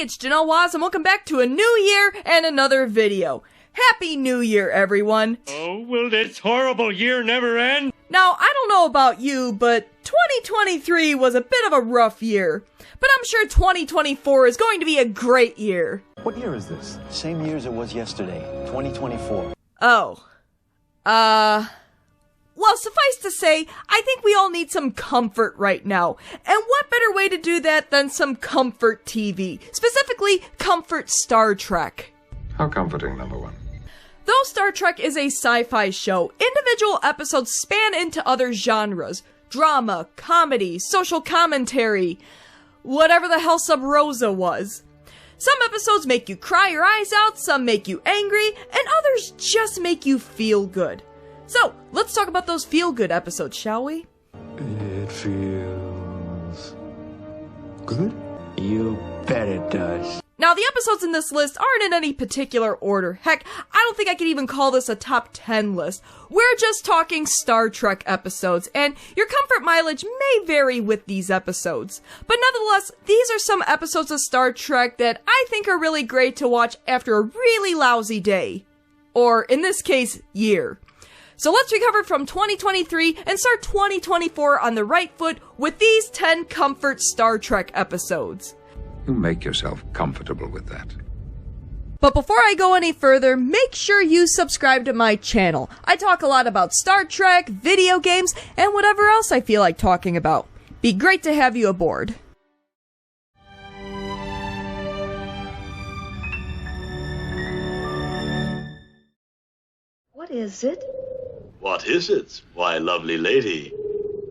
it's Janelle Waz, and welcome back to a new year and another video. Happy New Year, everyone! Oh, will this horrible year never end? Now, I don't know about you, but 2023 was a bit of a rough year. But I'm sure 2024 is going to be a great year. What year is this? Same year as it was yesterday, 2024. Oh. Well, suffice to say, I think we all need some comfort right now. And what better way to do that than some comfort TV? Specifically, comfort Star Trek. How comforting, number one. Though Star Trek is a sci-fi show, individual episodes span into other genres. Drama, comedy, social commentary, whatever the hell Sub Rosa was. Some episodes make you cry your eyes out, some make you angry, and others just make you feel good. So, let's talk about those feel-good episodes, shall we? It feels good? You bet it does. Now, the episodes in this list aren't in any particular order. Heck, I don't think I could even call this a top 10 list. We're just talking Star Trek episodes, and your comfort mileage may vary with these episodes. But nonetheless, these are some episodes of Star Trek that I think are really great to watch after a really lousy day. Or, in this case, year. So let's recover from 2023 and start 2024 on the right foot with these 10 comfort Star Trek episodes. You make yourself comfortable with that. But before I go any further, make sure you subscribe to my channel. I talk a lot about Star Trek, video games, and whatever else I feel like talking about. Be great to have you aboard. What is it? What is it? Why, lovely lady,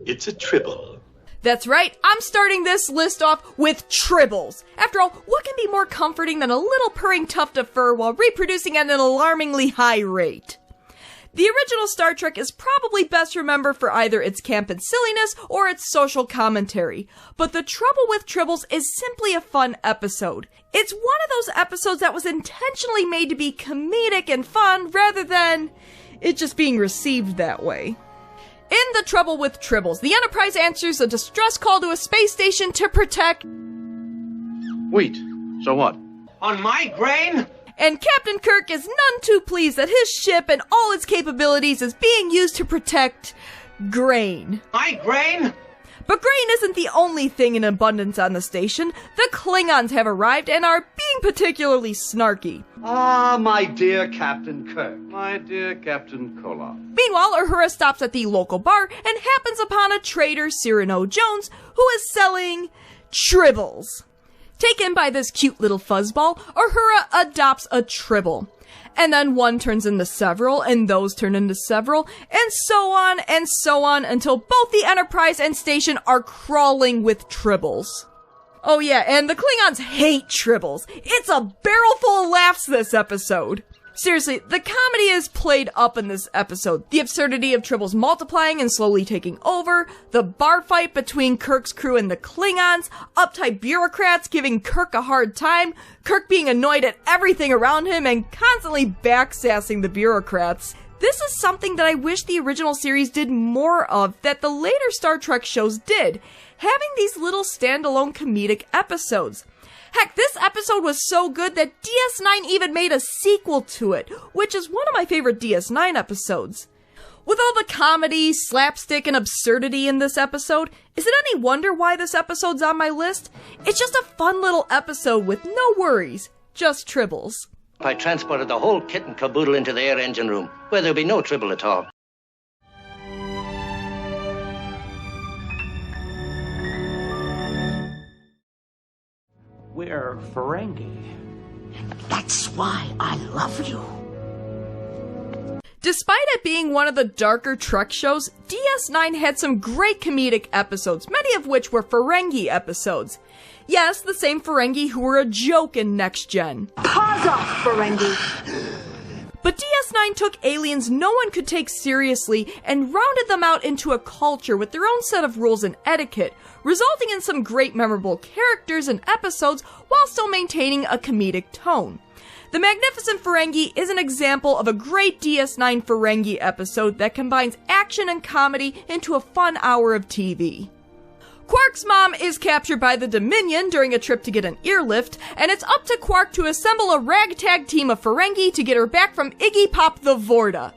it's a tribble. That's right, I'm starting this list off with tribbles. After all, what can be more comforting than a little purring tuft of fur while reproducing at an alarmingly high rate? The original Star Trek is probably best remembered for either its camp and silliness or its social commentary. But The Trouble with Tribbles is simply a fun episode. It's one of those episodes that was intentionally made to be comedic and fun rather than it just being received that way. In The Trouble with Tribbles, the Enterprise answers a distress call to a space station to protect wheat. So what? On my grain? And Captain Kirk is none too pleased that his ship and all its capabilities is being used to protect grain. My grain? But grain isn't the only thing in abundance on the station. The Klingons have arrived and are being particularly snarky. Ah, my dear Captain Kirk. My dear Captain Koloff. Meanwhile, Uhura stops at the local bar and happens upon a trader, Cyrano Jones, who is selling tribbles. Taken by this cute little fuzzball, Uhura adopts a tribble. And then one turns into several, and those turn into several, and so on until both the Enterprise and station are crawling with tribbles. Oh yeah, and the Klingons hate tribbles. It's a barrel full of laughs this episode. Seriously, the comedy is played up in this episode. The absurdity of tribbles multiplying and slowly taking over, the bar fight between Kirk's crew and the Klingons, uptight bureaucrats giving Kirk a hard time, Kirk being annoyed at everything around him and constantly backsassing the bureaucrats. This is something that I wish the original series did more of that the later Star Trek shows did, having these little standalone comedic episodes. Heck, this episode was so good that DS9 even made a sequel to it, which is one of my favorite DS9 episodes. With all the comedy, slapstick, and absurdity in this episode, is it any wonder why this episode's on my list? It's just a fun little episode with no worries, just tribbles. I transported the whole kit and caboodle into the air engine room, where there'll be no tribble at all. We're Ferengi. That's why I love you. Despite it being one of the darker Trek shows, DS9 had some great comedic episodes, many of which were Ferengi episodes. Yes, the same Ferengi who were a joke in Next Gen. Paws off, Ferengi. But DS9 took aliens no one could take seriously and rounded them out into a culture with their own set of rules and etiquette, resulting in some great memorable characters and episodes while still maintaining a comedic tone. The Magnificent Ferengi is an example of a great DS9 Ferengi episode that combines action and comedy into a fun hour of TV. Quark's mom is captured by the Dominion during a trip to get an earlift, and it's up to Quark to assemble a ragtag team of Ferengi to get her back from Iggy Pop the Vorta.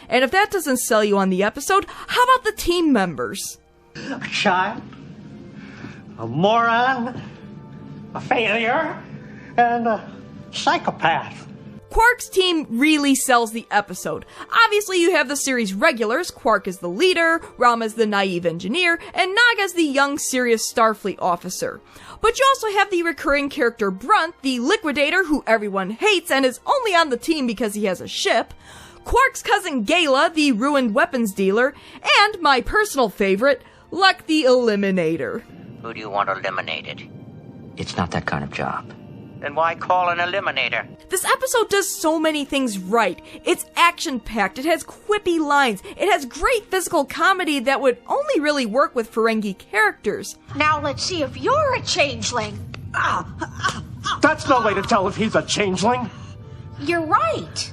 And if that doesn't sell you on the episode, how about the team members? A child, a moron, a failure, and a psychopath. Quark's team really sells the episode. Obviously, you have the series regulars. Quark is the leader, Ram is the naive engineer, and Naga's the young, serious Starfleet officer. But you also have the recurring character Brunt, the liquidator who everyone hates and is only on the team because he has a ship, Quark's cousin Gala, the ruined weapons dealer, and my personal favorite, Luck the Eliminator. Who do you want eliminated? It's not that kind of job. Then why call an eliminator? This episode does so many things right. It's action-packed, it has quippy lines, it has great physical comedy that would only really work with Ferengi characters. Now let's see if you're a changeling. That's no way to tell if he's a changeling. You're right.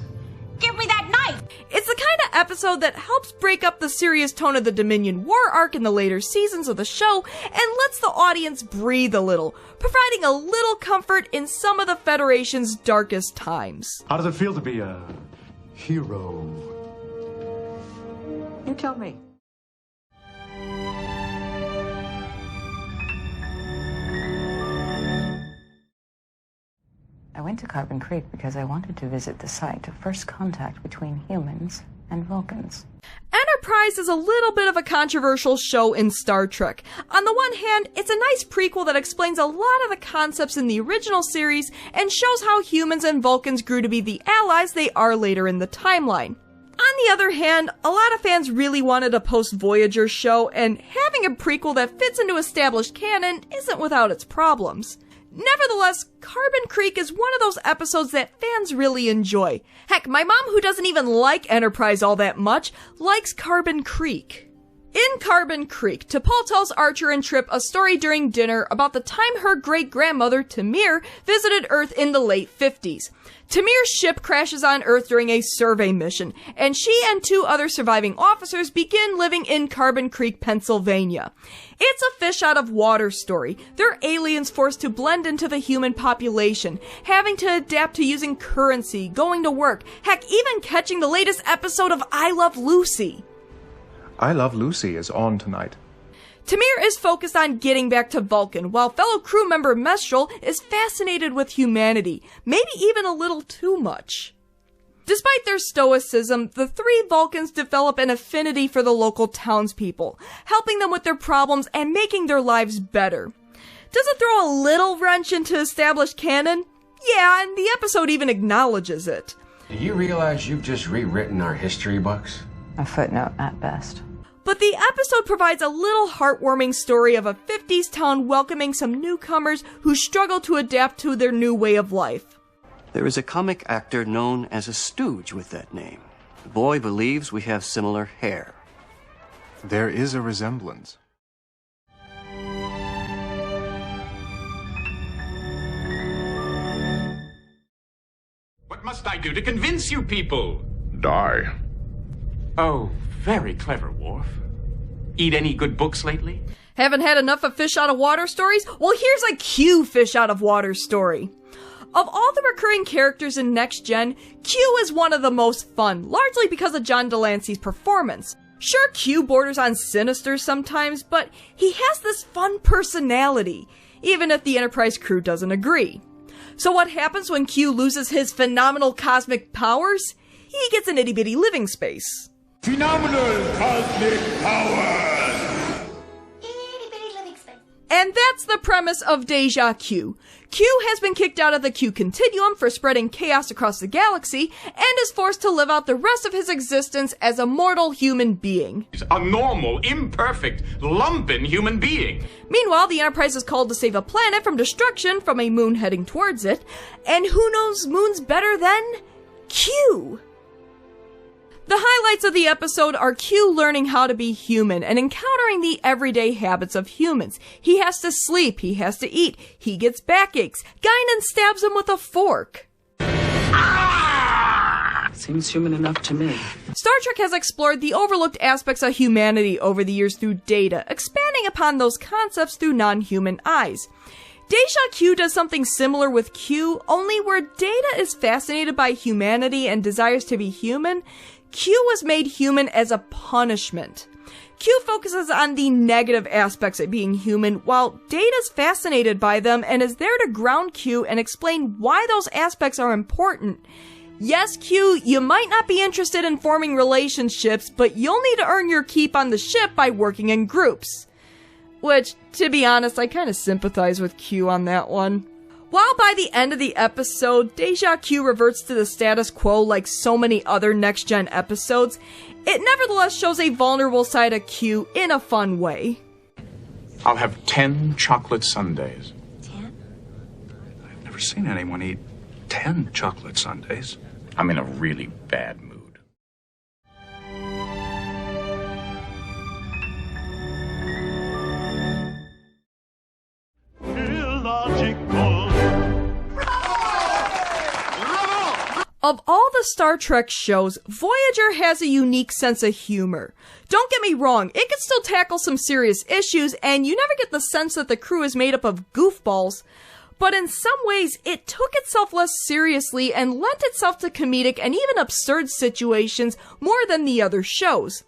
Give me that knife. It's the kind of episode that helps break up the serious tone of the Dominion War arc in the later seasons of the show and lets the audience breathe a little, providing a little comfort in some of the Federation's darkest times. How does it feel to be a hero? You tell me. I went to Carbon Creek because I wanted to visit the site of first contact between humans and Vulcans. Enterprise is a little bit of a controversial show in Star Trek. On the one hand, it's a nice prequel that explains a lot of the concepts in the original series and shows how humans and Vulcans grew to be the allies they are later in the timeline. On the other hand, a lot of fans really wanted a post-Voyager show, and having a prequel that fits into established canon isn't without its problems. Nevertheless, Carbon Creek is one of those episodes that fans really enjoy. Heck, my mom, who doesn't even like Enterprise all that much, likes Carbon Creek. In Carbon Creek, T'Pol tells Archer and Trip a story during dinner about the time her great-grandmother, Tamir, visited Earth in the late 50s. Tamir's ship crashes on Earth during a survey mission, and she and 2 other surviving officers begin living in Carbon Creek, Pennsylvania. It's a fish-out-of-water story. They're aliens forced to blend into the human population, having to adapt to using currency, going to work, heck, even catching the latest episode of I Love Lucy. I Love Lucy is on tonight. Tamir is focused on getting back to Vulcan, while fellow crew member Mestral is fascinated with humanity, maybe even a little too much. Despite their stoicism, the 3 Vulcans develop an affinity for the local townspeople, helping them with their problems and making their lives better. Does it throw a little wrench into established canon? Yeah, and the episode even acknowledges it. Do you realize you've just rewritten our history books? A footnote at best. But the episode provides a little heartwarming story of a 50s town welcoming some newcomers who struggle to adapt to their new way of life. There is a comic actor known as a stooge with that name. The boy believes we have similar hair. There is a resemblance. What must I do to convince you people? Die. Oh, very clever, Worf. Eat any good books lately? Haven't had enough of fish out of water stories? Well, here's a Q fish out of water story. Of all the recurring characters in Next Gen, Q is one of the most fun, largely because of John Delancey's performance. Sure, Q borders on sinister sometimes, but he has this fun personality, even if the Enterprise crew doesn't agree. So what happens when Q loses his phenomenal cosmic powers? He gets an itty-bitty living space. Phenomenal cosmic powers! And that's the premise of Deja Q. Q has been kicked out of the Q Continuum for spreading chaos across the galaxy, and is forced to live out the rest of his existence as a mortal human being. He's a normal, imperfect, lumpen human being. Meanwhile, the Enterprise is called to save a planet from destruction from a moon heading towards it, and who knows moons better than Q? The highlights of the episode are Q learning how to be human and encountering the everyday habits of humans. He has to sleep, he has to eat, he gets backaches. Guinan stabs him with a fork. Seems human enough to me. Star Trek has explored the overlooked aspects of humanity over the years through Data, expanding upon those concepts through non-human eyes. Deja Q does something similar with Q, only where Data is fascinated by humanity and desires to be human, Q was made human as a punishment. Q focuses on the negative aspects of being human, while Data's fascinated by them and is there to ground Q and explain why those aspects are important. Yes, Q, you might not be interested in forming relationships, but you'll need to earn your keep on the ship by working in groups. Which, to be honest, I kind of sympathize with Q on that one. While by the end of the episode, Deja Q reverts to the status quo like so many other next-gen episodes, it nevertheless shows a vulnerable side of Q in a fun way. I'll have 10 chocolate sundaes. 10? I've never seen anyone eat 10 chocolate sundaes. I'm in a really bad mood. Of all the Star Trek shows, Voyager has a unique sense of humor. Don't get me wrong, it can still tackle some serious issues, and you never get the sense that the crew is made up of goofballs. But in some ways, it took itself less seriously and lent itself to comedic and even absurd situations more than the other shows.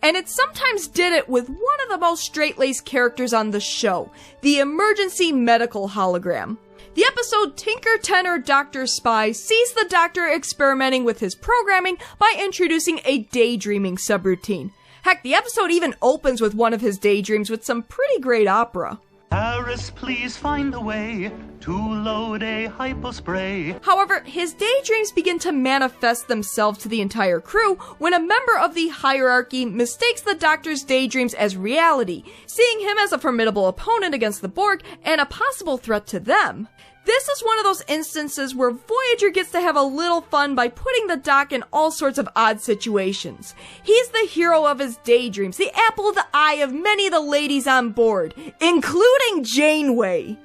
And it sometimes did it with one of the most straight-laced characters on the show, the emergency medical hologram. The episode Tinker Tenor Dr. Spy sees the Doctor experimenting with his programming by introducing a daydreaming subroutine. Heck, the episode even opens with one of his daydreams with some pretty great opera. Paris, please find a way to load a hypospray. However, his daydreams begin to manifest themselves to the entire crew when a member of the hierarchy mistakes the Doctor's daydreams as reality, seeing him as a formidable opponent against the Borg and a possible threat to them. This is one of those instances where Voyager gets to have a little fun by putting the Doc in all sorts of odd situations. He's the hero of his daydreams, the apple of the eye of many of the ladies on board, including Janeway.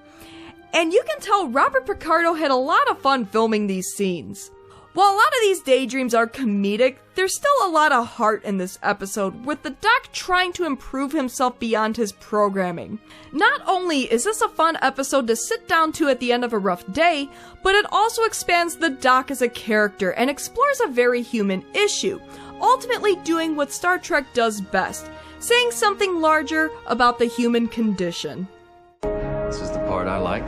And you can tell Robert Picardo had a lot of fun filming these scenes. While a lot of these daydreams are comedic, there's still a lot of heart in this episode, with the Doc trying to improve himself beyond his programming. Not only is this a fun episode to sit down to at the end of a rough day, but it also expands the Doc as a character and explores a very human issue, ultimately doing what Star Trek does best, saying something larger about the human condition. This is the part I like.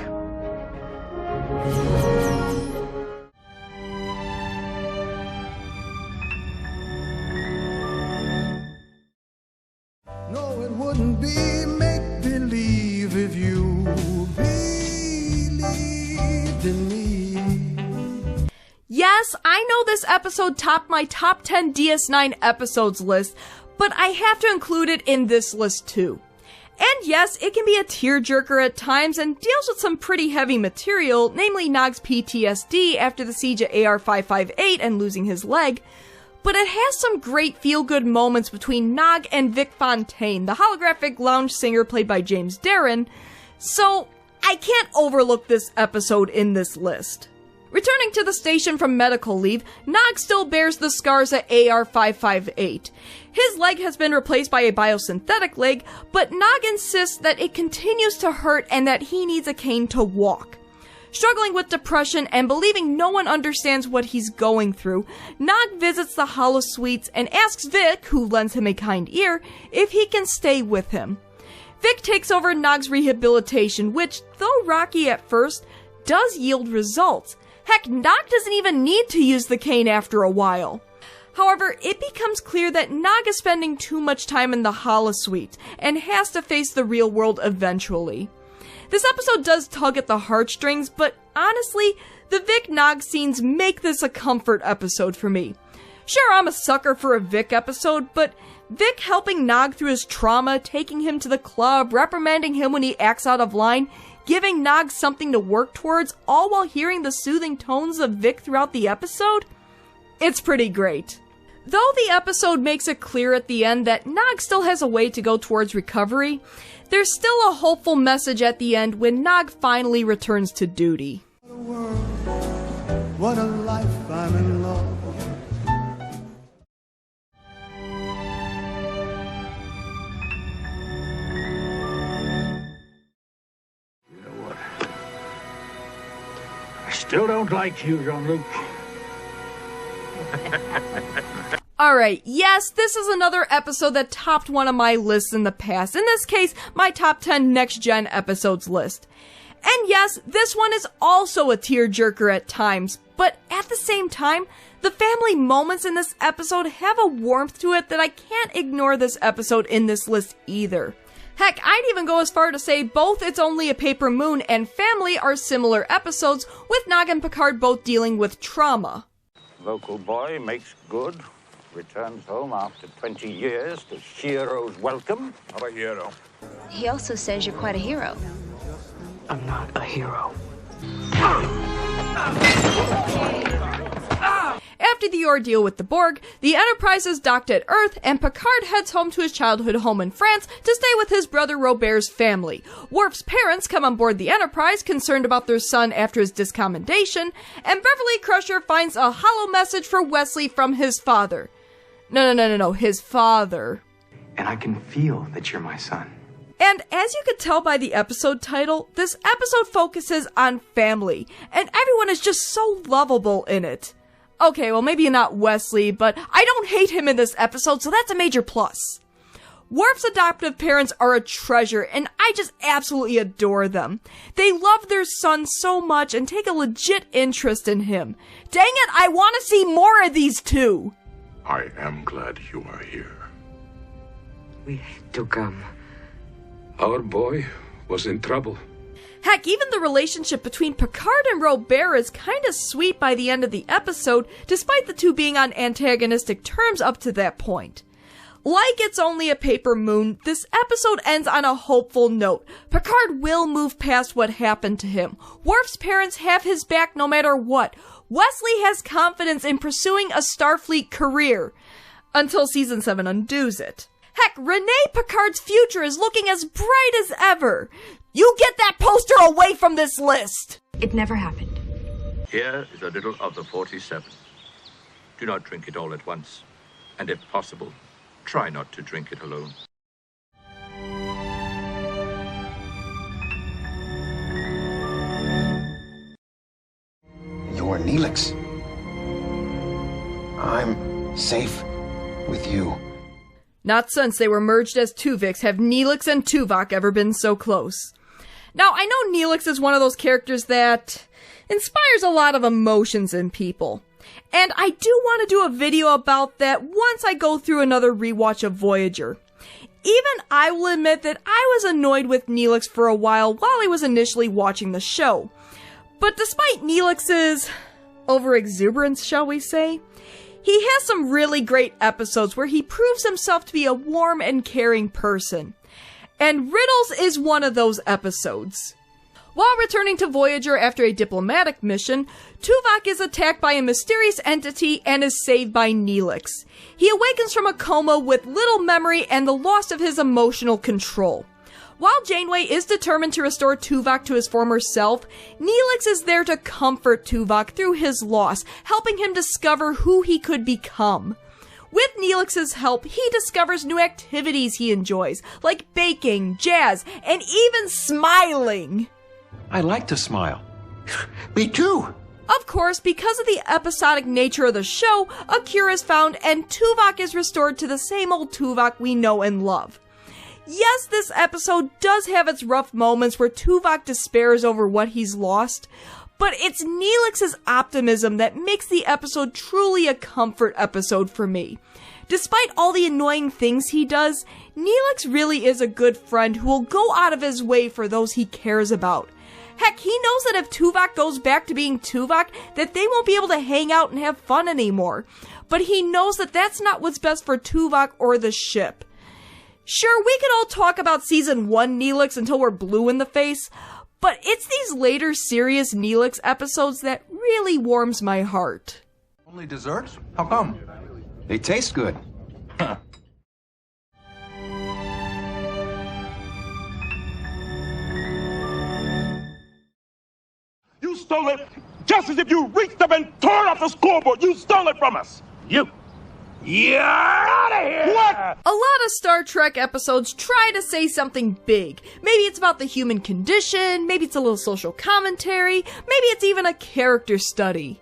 No, it wouldn't be make-believe if you believed in me. Yes, I know this episode topped my top 10 DS9 episodes list, but I have to include it in this list too. And yes, it can be a tearjerker at times and deals with some pretty heavy material, namely Nog's PTSD after the siege of AR-558 and losing his leg, but it has some great feel-good moments between Nog and Vic Fontaine, the holographic lounge singer played by James Darren, so I can't overlook this episode in this list. Returning to the station from medical leave, Nog still bears the scars of AR-558. His leg has been replaced by a biosynthetic leg, but Nog insists that it continues to hurt and that he needs a cane to walk. Struggling with depression and believing no one understands what he's going through, Nog visits the holosuites and asks Vic, who lends him a kind ear, if he can stay with him. Vic takes over Nog's rehabilitation, which, though rocky at first, does yield results. Heck, Nog doesn't even need to use the cane after a while. However, it becomes clear that Nog is spending too much time in the holosuite and has to face the real world eventually. This episode does tug at the heartstrings, but honestly, the Vic Nog scenes make this a comfort episode for me. Sure, I'm a sucker for a Vic episode, but Vic helping Nog through his trauma, taking him to the club, reprimanding him when he acts out of line, giving Nog something to work towards, all while hearing the soothing tones of Vic throughout the episode? It's pretty great. Though the episode makes it clear at the end that Nog still has a way to go towards recovery, there's still a hopeful message at the end when Nog finally returns to duty. What a life, I'm in love. Still don't like you, Jean-Luc. Alright, yes, this is another episode that topped one of my lists in the past. In this case, my top 10 next-gen episodes list. And yes, this one is also a tearjerker at times, but at the same time, the family moments in this episode have a warmth to it that I can't ignore this episode in this list either. Heck, I'd even go as far to say both It's Only a Paper Moon and Family are similar episodes, with Nog and Picard both dealing with trauma. Local boy makes good, returns home after 20 years to hero's welcome. Not a hero. He also says you're quite a hero. I'm not a hero. After the ordeal with the Borg, the Enterprise is docked at Earth, and Picard heads home to his childhood home in France to stay with his brother Robert's family. Worf's parents come on board the Enterprise, concerned about their son after his discommendation, and Beverly Crusher finds a hollow message for Wesley from his father. No, his father. And I can feel that you're my son. And as you could tell by the episode title, this episode focuses on family, and everyone is just so lovable in it. Okay, well maybe not Wesley, but I don't hate him in this episode, so that's a major plus. Worf's adoptive parents are a treasure, and I just absolutely adore them. They love their son so much and take a legit interest in him. Dang it, I want to see more of these two! I am glad you are here. We had to come. Our boy was in trouble. Heck, even the relationship between Picard and Robert is kinda sweet by the end of the episode, despite the two being on antagonistic terms up to that point. Like It's Only a Paper Moon, this episode ends on a hopeful note. Picard will move past what happened to him. Worf's parents have his back no matter what. Wesley has confidence in pursuing a Starfleet career. Until Season 7 undoes it. Heck, Renee Picard's future is looking as bright as ever. You get that poster away from this list! It never happened. Here is a little of the 47. Do not drink it all at once. And if possible, try not to drink it alone. You're Neelix. I'm safe with you. Not since they were merged as Tuvix have Neelix and Tuvok ever been so close. Now, I know Neelix is one of those characters that inspires a lot of emotions in people. And I do want to do a video about that once I go through another rewatch of Voyager. Even I will admit that I was annoyed with Neelix for a while I was initially watching the show. But despite Neelix's overexuberance, shall we say, he has some really great episodes where he proves himself to be a warm and caring person. And Riddles is one of those episodes. While returning to Voyager after a diplomatic mission, Tuvok is attacked by a mysterious entity and is saved by Neelix. He awakens from a coma with little memory and the loss of his emotional control. While Janeway is determined to restore Tuvok to his former self, Neelix is there to comfort Tuvok through his loss, helping him discover who he could become. With Neelix's help, he discovers new activities he enjoys, like baking, jazz, and even smiling. I like to smile. Me too! Of course, because of the episodic nature of the show, a cure is found and Tuvok is restored to the same old Tuvok we know and love. Yes, this episode does have its rough moments where Tuvok despairs over what he's lost, but it's Neelix's optimism that makes the episode truly a comfort episode for me. Despite all the annoying things he does, Neelix really is a good friend who will go out of his way for those he cares about. Heck, he knows that if Tuvok goes back to being Tuvok, that they won't be able to hang out and have fun anymore. But he knows that that's not what's best for Tuvok or the ship. Sure, we could all talk about Season 1 Neelix until we're blue in the face, but it's these later serious Neelix episodes that really warms my heart. Only desserts? How come? They taste good. Huh. You stole it just as if you reached up and tore off the scoreboard. You stole it from us. You're out of here! What? A lot of Star Trek episodes try to say something big. Maybe it's about the human condition, maybe it's a little social commentary, maybe it's even a character study.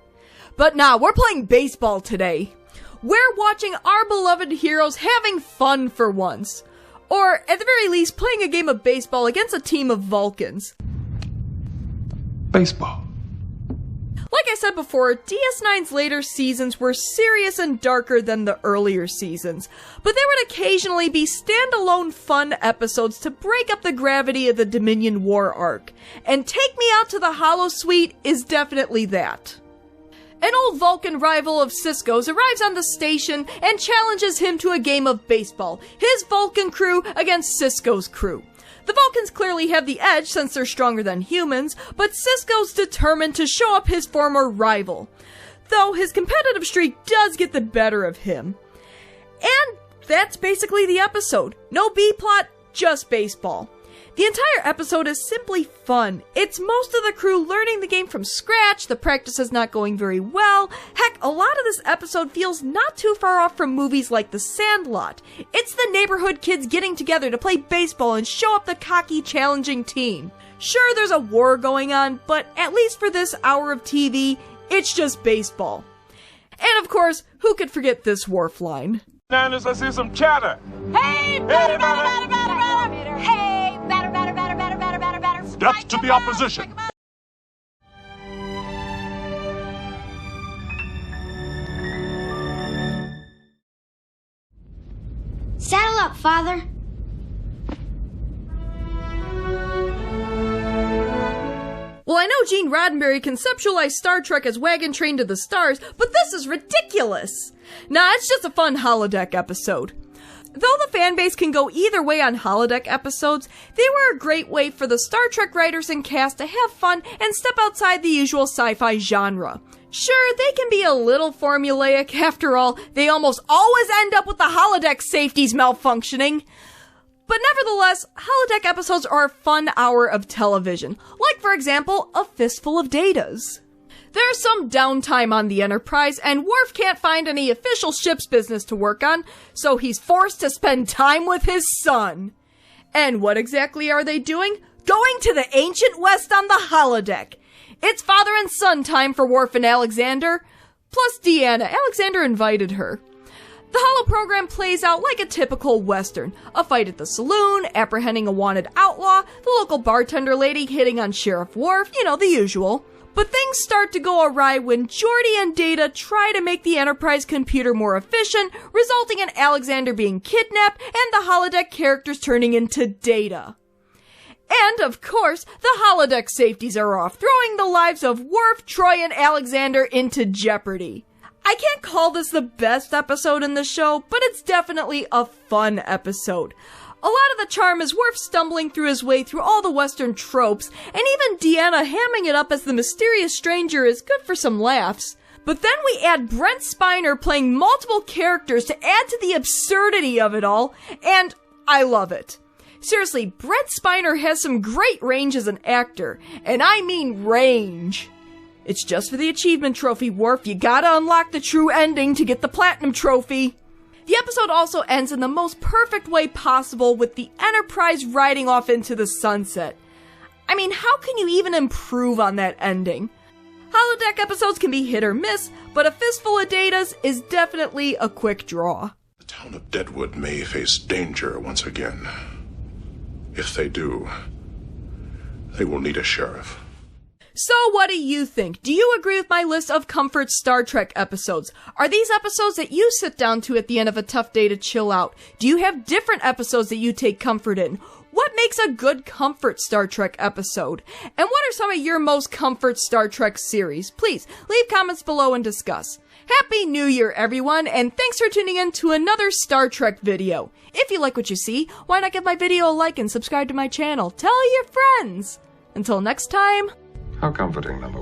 But nah, we're playing baseball today. We're watching our beloved heroes having fun for once. Or, at the very least, playing a game of baseball against a team of Vulcans. Baseball. Like I said before, DS9's later seasons were serious and darker than the earlier seasons, but there would occasionally be standalone fun episodes to break up the gravity of the Dominion War arc, and Take Me Out to the Holosuite is definitely that. An old Vulcan rival of Sisko's arrives on the station and challenges him to a game of baseball, his Vulcan crew against Sisko's crew. The Vulcans clearly have the edge since they're stronger than humans, but Sisko's determined to show up his former rival, though his competitive streak does get the better of him. And that's basically the episode. No B-plot, just baseball. The entire episode is simply fun. It's most of the crew learning the game from scratch, the practice is not going very well. Heck, a lot of this episode feels not too far off from movies like The Sandlot. It's the neighborhood kids getting together to play baseball and show up the cocky, challenging team. Sure, there's a war going on, but at least for this hour of TV, it's just baseball. And of course, who could forget this Worf line? Niners, I see some chatter. Hey, batter, batter, batter, batter, batter. Hey, batter, batter, batter, batter, batter, batter, batter. Steps to the opposition. Saddle up, Father. Well, I know Gene Roddenberry conceptualized Star Trek as Wagon Train to the Stars, but this is ridiculous! Nah, it's just a fun holodeck episode. Though the fanbase can go either way on holodeck episodes, they were a great way for the Star Trek writers and cast to have fun and step outside the usual sci-fi genre. Sure, they can be a little formulaic, after all, they almost always end up with the holodeck safeties malfunctioning. But nevertheless, holodeck episodes are a fun hour of television, like for example, A Fistful of Datas. There's some downtime on the Enterprise, and Worf can't find any official ship's business to work on, so he's forced to spend time with his son. And what exactly are they doing? Going to the ancient West on the holodeck. It's father and son time for Worf and Alexander. Plus Deanna, Alexander invited her. The holo program plays out like a typical Western. A fight at the saloon, apprehending a wanted outlaw, the local bartender lady hitting on Sheriff Worf, you know, the usual. But things start to go awry when Geordi and Data try to make the Enterprise computer more efficient, resulting in Alexander being kidnapped and the holodeck characters turning into Data. And, of course, the holodeck safeties are off, throwing the lives of Worf, Troy, and Alexander into jeopardy. I can't call this the best episode in the show, but it's definitely a fun episode. A lot of the charm is Worf stumbling through his way through all the Western tropes, and even Deanna hamming it up as the mysterious stranger is good for some laughs. But then we add Brent Spiner playing multiple characters to add to the absurdity of it all, and I love it. Seriously, Brent Spiner has some great range as an actor, and I mean range. It's just for the achievement trophy, Worf. You gotta unlock the true ending to get the platinum trophy. The episode also ends in the most perfect way possible with the Enterprise riding off into the sunset. I mean, how can you even improve on that ending? Holodeck episodes can be hit or miss, but A Fistful of Datas is definitely a quick draw. The town of Deadwood may face danger once again. If they do, they will need a sheriff. So what do you think? Do you agree with my list of comfort Star Trek episodes? Are these episodes that you sit down to at the end of a tough day to chill out? Do you have different episodes that you take comfort in? What makes a good comfort Star Trek episode? And what are some of your most comfort Star Trek series? Please, leave comments below and discuss. Happy New Year, everyone, and thanks for tuning in to another Star Trek video. If you like what you see, why not give my video a like and subscribe to my channel? Tell your friends! Until next time... How comforting, number